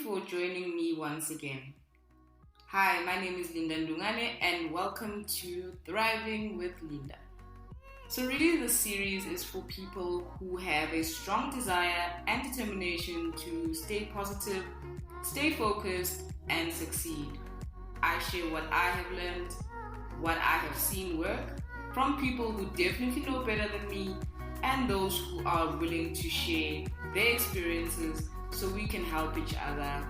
for joining me once again. Hi, my name is Linda Ndungane and welcome to Thriving with Linda. So really this series is for people who have a strong desire and determination to stay positive, stay focused and succeed. I share what I have learned, what I have seen work from people who definitely know better than me and those who are willing to share their experiences so we can help each other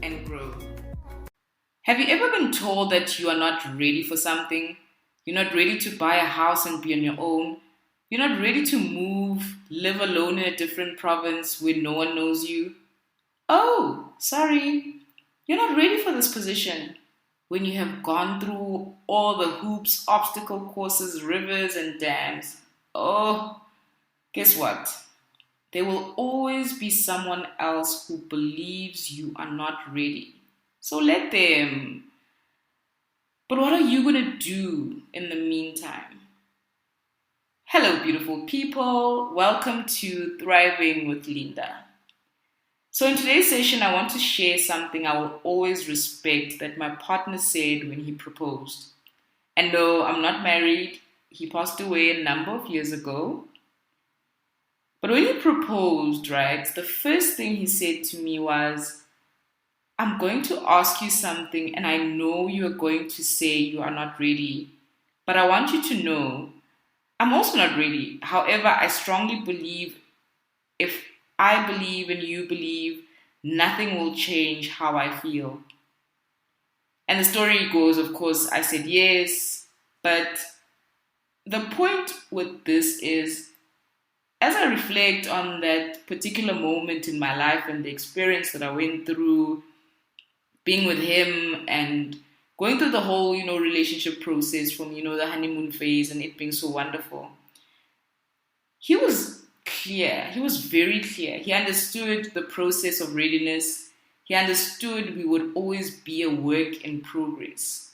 and grow. Have you ever been told that you are not ready for something? You're not ready to buy a house and be on your own? You're not ready to move, live alone in a different province where no one knows you? Oh, sorry, you're not ready for this position. When you have gone through all the hoops, obstacle courses, rivers, and dams, oh, guess what? There will always be someone else who believes you are not ready. So let them. But what are you going to do in the meantime? Hello, beautiful people. Welcome to Thriving with Linda. So in today's session, I want to share something I will always respect that my partner said when he proposed. And no, I'm not married. He passed away a number of years ago. But when he proposed, right, the first thing he said to me was, I'm going to ask you something and I know you are going to say you are not ready. But I want you to know, I'm also not ready. However, I strongly believe if I believe and you believe, nothing will change how I feel. And the story goes, of course, I said yes. But the point with this is, as I reflect on that particular moment in my life and the experience that I went through, being with him and going through the whole, relationship process from, the honeymoon phase and it being so wonderful, he was clear. He was very clear. He understood the process of readiness. He understood we would always be a work in progress.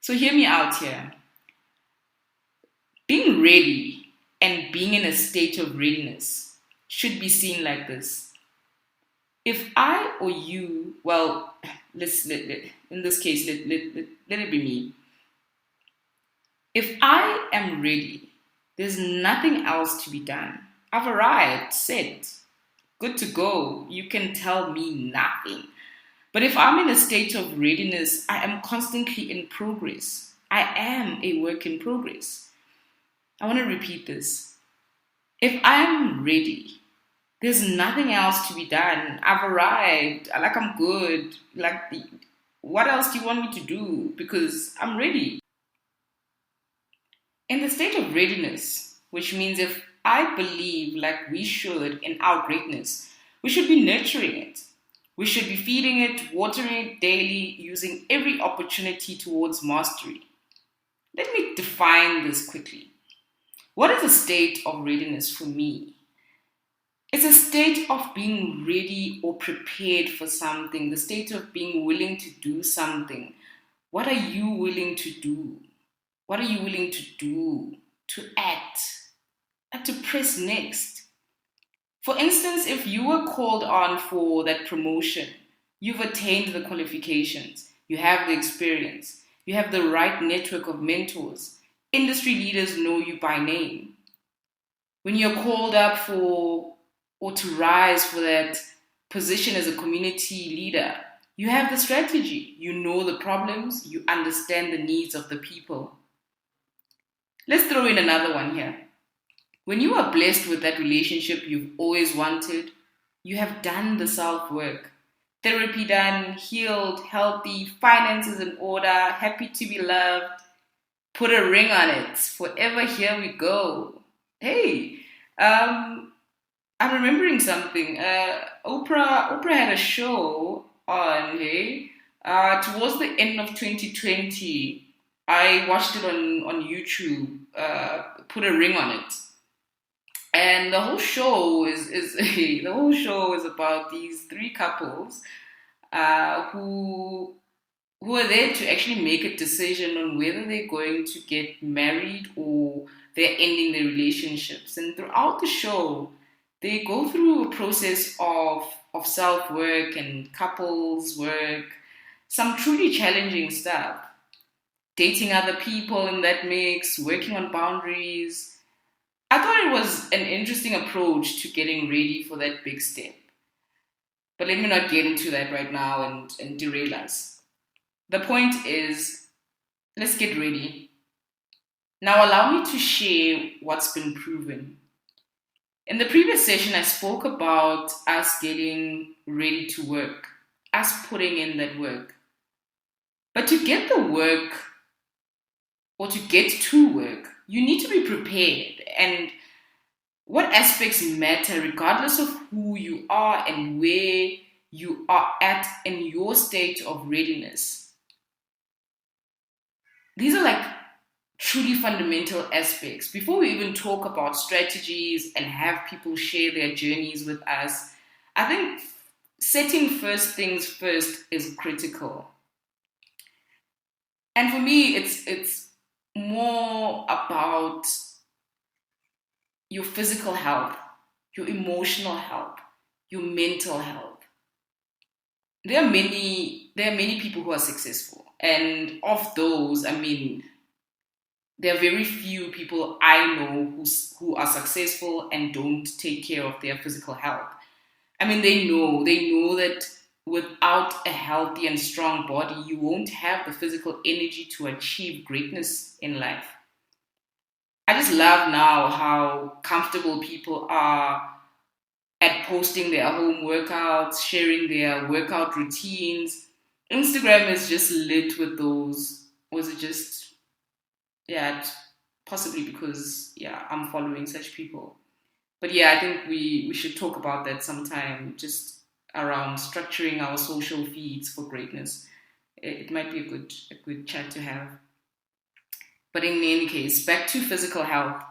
So hear me out here. Being ready and being in a state of readiness should be seen like this. If I or you, well, in this case, let it be me. If I am ready, there's nothing else to be done. I've arrived, set, good to go. You can tell me nothing. But if I'm in a state of readiness, I am constantly in progress. I am a work in progress. I want to repeat this. If I'm ready, there's nothing else to be done. I've arrived. I'm good. What else do you want me to do? Because I'm ready. In the state of readiness, which means if I believe like we should in our greatness, we should be nurturing it. We should be feeding it, watering it daily, using every opportunity towards mastery. Let me define this quickly. What is a state of readiness for me? It's a state of being ready or prepared for something, the state of being willing to do something. What are you willing to do? What are you willing to do? To act? And to press next? For instance, if you were called on for that promotion, you've attained the qualifications, you have the experience, you have the right network of mentors. Industry leaders know you by name. When you're called up for or to rise for that position as a community leader, you have the strategy. You know the problems. You understand the needs of the people. Let's throw in another one here. When you are blessed with that relationship you've always wanted, you have done the self-work. Therapy done, healed, healthy, finances in order, happy to be loved. Put a ring on it. Forever here we go. Hey, I'm remembering something. Oprah had a show on, towards the end of 2020. I watched it on YouTube. Put a ring on it. And the whole show is about these three couples who are there to actually make a decision on whether they're going to get married or they're ending their relationships. And throughout the show, they go through a process of of self-work and couples work, some truly challenging stuff. Dating other people in that mix, working on boundaries. I thought it was an interesting approach to getting ready for that big step. But let me not get into that right now and derail us. The point is, let's get ready. Now, allow me to share what's been proven. In the previous session, I spoke about us getting ready to work, us putting in that work. But to get the work or to get to work, you need to be prepared. And what aspects matter regardless of who you are and where you are at in your state of readiness. These are like truly fundamental aspects. Before we even talk about strategies and have people share their journeys with us, I think setting first things first is critical. And for me, it's more about your physical health, your emotional health, your mental health. There are many people who are successful, and of those, I mean, there are very few people I know who are successful and don't take care of their physical health. I mean, they know that without a healthy and strong body, you won't have the physical energy to achieve greatness in life. I just love now how comfortable people are at posting their home workouts, sharing their workout routines. Instagram is just lit with those. Was it just, yeah, possibly because, yeah, I'm following such people. But yeah, I think we should talk about that sometime, just around structuring our social feeds for greatness. It might be a good chat to have. But in any case, back to physical health.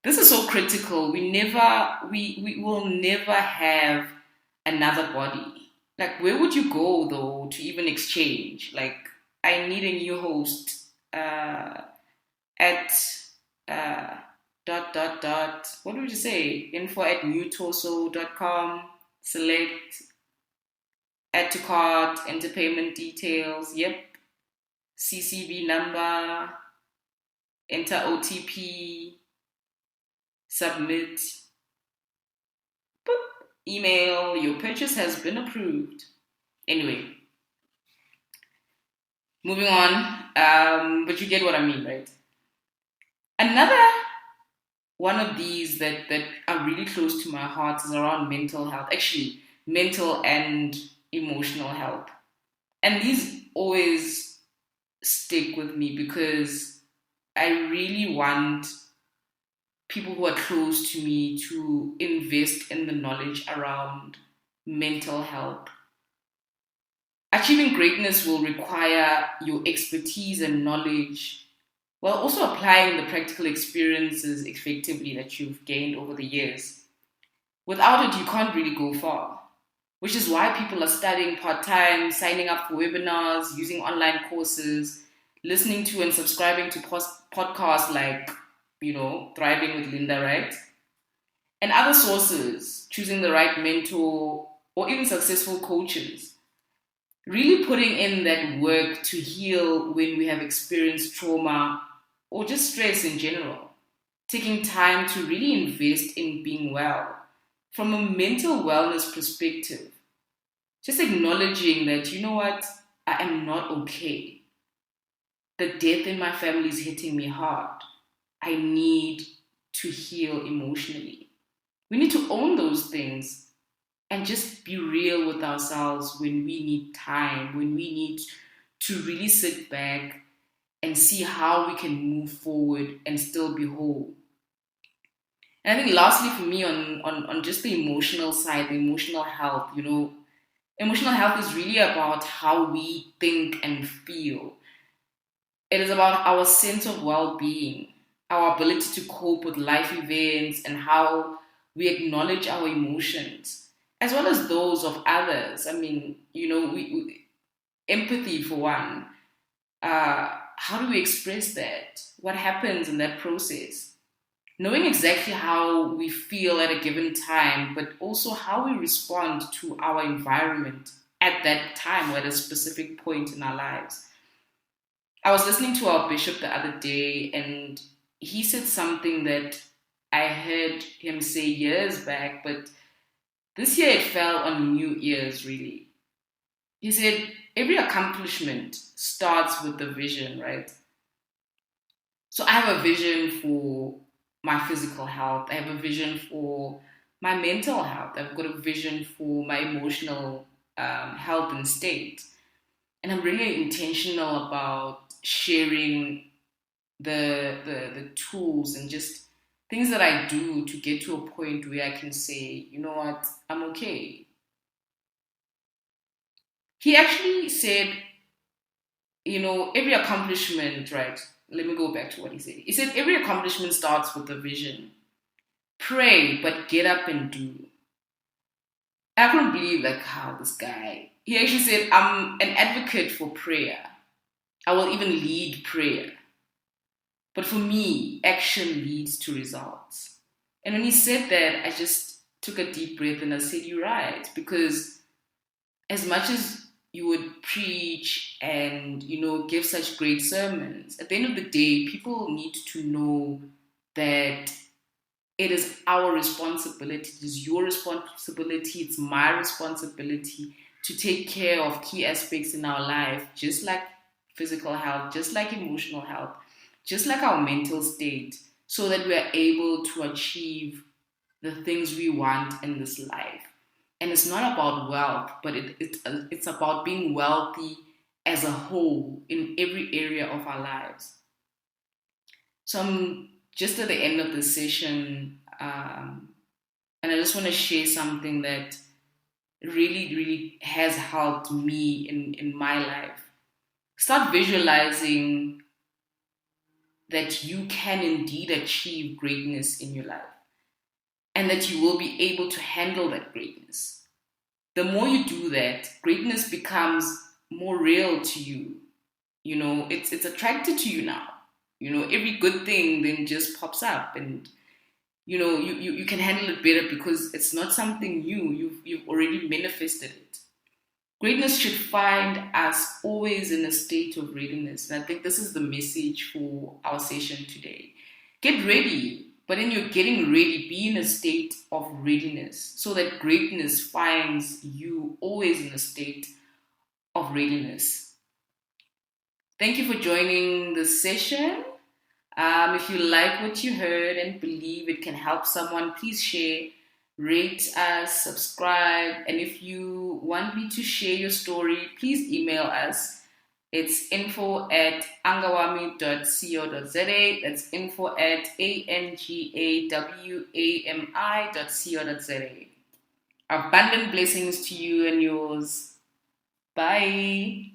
This is so critical. We will never have another body. Like, where would you go though to even exchange? Like, I need a new host at dot dot dot. What would you say? Info at newtorso.com. Select add to cart, enter payment details. Yep. CCV number. Enter OTP. Submit. Boop. Email. Your purchase has been approved. Anyway, moving on. But you get what I mean, right? Another one of these that are really close to my heart is around mental health. Actually, mental and emotional health. And these always stick with me because I really want people who are close to me to invest in the knowledge around mental health. Achieving greatness will require your expertise and knowledge while also applying the practical experiences effectively that you've gained over the years. Without it, you can't really go far, which is why people are studying part-time, signing up for webinars, using online courses, listening to and subscribing to podcasts like, Thriving with Linda, right? And other sources, choosing the right mentor or even successful coaches. Really putting in that work to heal when we have experienced trauma or just stress in general. Taking time to really invest in being well. From a mental wellness perspective, just acknowledging that, you know what, I am not okay. The death in my family is hitting me hard. I need to heal emotionally. We need to own those things and just be real with ourselves when we need time, when we need to really sit back and see how we can move forward and still be whole. And I think lastly for me on just the emotional side, the emotional health, emotional health is really about how we think and feel. It is about our sense of well-being, our ability to cope with life events and how we acknowledge our emotions, as well as those of others. I mean, empathy for one. How do we express that? What happens in that process? knowing exactly how we feel at a given time, but also how we respond to our environment at that time or at a specific point in our lives. I was listening to our bishop the other day, and he said something that I heard him say years back, but this year it fell on new ears, really. He said, every accomplishment starts with the vision, right? So I have a vision for my physical health. I have a vision for my mental health. I've got a vision for my emotional health and state. And I'm really intentional about sharing the tools and just things that I do to get to a point where I can say, you know what, I'm okay. He actually said, every accomplishment, right? Let me go back to what he said. He said, every accomplishment starts with a vision. Pray, but get up and do. I couldn't believe, like, how this guy, he actually said, I'm an advocate for prayer. I will even lead prayer. But for me, action leads to results. And when he said that, I just took a deep breath and I said, you're right. Because as much as you would preach and, give such great sermons, at the end of the day, people need to know that it is our responsibility, it is your responsibility, it's my responsibility to take care of key aspects in our life, just like physical health, just like emotional health, just like our mental state, so that we are able to achieve the things we want in this life. And it's not about wealth, but it's about being wealthy as a whole in every area of our lives. So I'm just at the end of the session, and I just want to share something that really, really has helped me in my life. Start visualizing that you can indeed achieve greatness in your life and that you will be able to handle that greatness. The more you do that, greatness becomes more real to you. It's attracted to you now. Every good thing then just pops up, and you can handle it better because it's not something new. You've already manifested it. Greatness should find us always in a state of readiness. And I think this is the message for our session today. Get ready, but when you're getting ready, be in a state of readiness so that greatness finds you always in a state of readiness. Thank you for joining this session. If you like what you heard and believe it can help someone, please share, rate us, subscribe. And if you want me to share your story, please email us. It's info@angawami.co.za. That's info@angawami.co.za. Abundant blessings to you and yours. Bye.